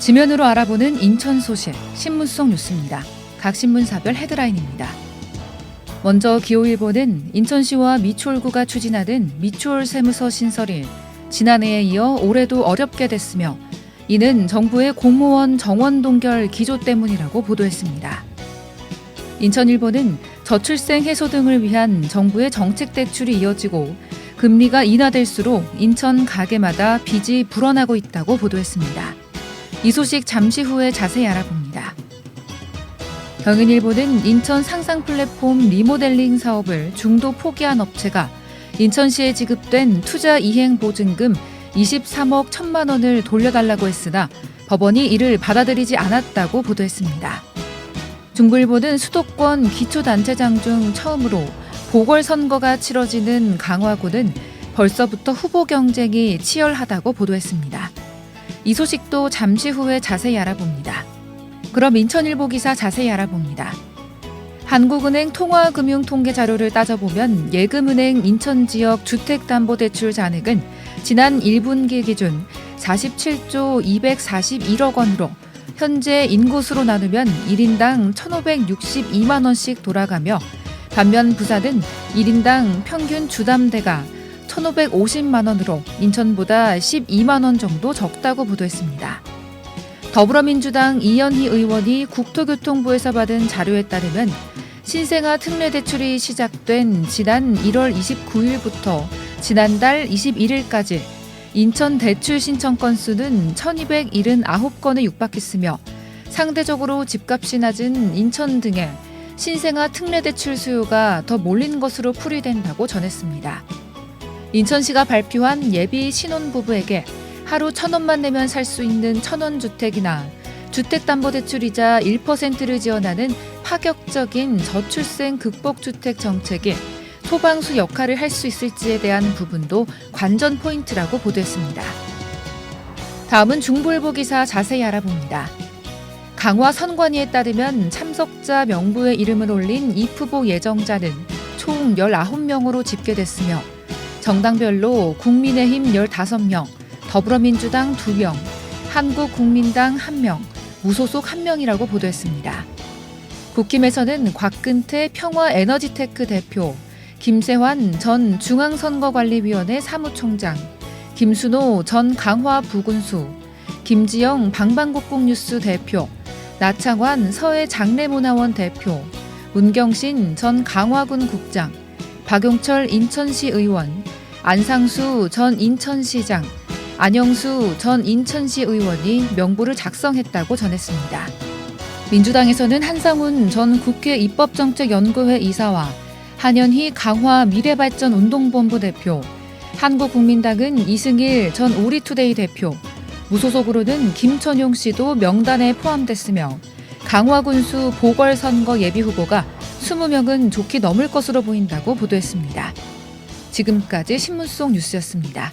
지면으로 알아보는 인천 소식, 신문 속 뉴스입니다. 각 신문사별 헤드라인입니다. 먼저 기호일보는 인천시와 미추홀구가 추진하는 미추홀 세무서 신설일, 지난해에 이어 올해도 어렵게 됐으며 이는 정부의 공무원 정원 동결 기조 때문이라고 보도했습니다. 인천일보는 저출생 해소 등을 위한 정부의 정책 대출이 이어지고 금리가 인하될수록 인천 가게마다 빚이 불어나고 있다고 보도했습니다. 이 소식 잠시 후에 자세히 알아봅니다. 경인일보는 인천 상상 플랫폼 리모델링 사업을 중도 포기한 업체가 인천시에 지급된 투자 이행 보증금 23억 1천만 원을 돌려달라고 했으나 법원이 이를 받아들이지 않았다고 보도했습니다. 중부일보는 수도권 기초단체장 중 처음으로 보궐선거가 치러지는 강화구는 벌써부터 후보 경쟁이 치열하다고 보도했습니다. 이 소식도 잠시 후에 자세히 알아봅니다. 그럼 인천일보 기사 자세히 알아봅니다. 한국은행 통화금융통계 자료를 따져보면 예금은행 인천지역 주택담보대출 잔액은 지난 1분기 기준 47조 241억 원으로 현재 인구수로 나누면 1인당 1,562만 원씩 돌아가며 반면 부산은 1인당 평균 주담대가 1,550만 원으로 인천보다 12만 원 정도 적다고 보도했습니다. 더불어민주당 이현희 의원이 국토교통부에서 받은 자료에 따르면 신생아 특례대출이 시작된 지난 1월 29일부터 지난달 21일까지 인천 대출 신청 건수는 1,279건에 육박했으며 상대적으로 집값이 낮은 인천 등의 신생아 특례대출 수요가 더 몰린 것으로 풀이된다고 전했습니다. 인천시가 발표한 예비 신혼부부에게 하루 1,000원만 내면 살 수 있는 1,000원 주택이나 주택담보대출이자 1%를 지원하는 파격적인 저출생 극복주택 정책이 소방수 역할을 할 수 있을지에 대한 부분도 관전 포인트라고 보도했습니다. 다음은 중부일보 기사 자세히 알아봅니다. 강화 선관위에 따르면 참석자 명부에 이름을 올린 입후보 예정자는 총 19명으로 집계됐으며 정당별로 국민의힘 15명, 더불어민주당 2명, 한국국민당 1명, 무소속 1명이라고 보도했습니다. 국힘에서는 곽근태 평화에너지테크 대표, 김세환 전 중앙선거관리위원회 사무총장, 김순호 전 강화 부군수, 김지영 방방곡곡뉴스 대표, 나창환 서해 장례문화원 대표, 문경신 전 강화군 국장, 박용철 인천시 의원, 안상수 전 인천시장, 안영수 전 인천시 의원이 명부를 작성했다고 전했습니다. 민주당에서는 한상훈 전 국회 입법정책연구회 이사와 한현희 강화 미래발전운동본부 대표, 한국국민당은 이승일 전 우리투데이 대표, 무소속으로는 김천용 씨도 명단에 포함됐으며 강화군수 보궐선거 예비후보가 20명은 좋게 넘을 것으로 보인다고 보도했습니다. 지금까지 신문 속 뉴스였습니다.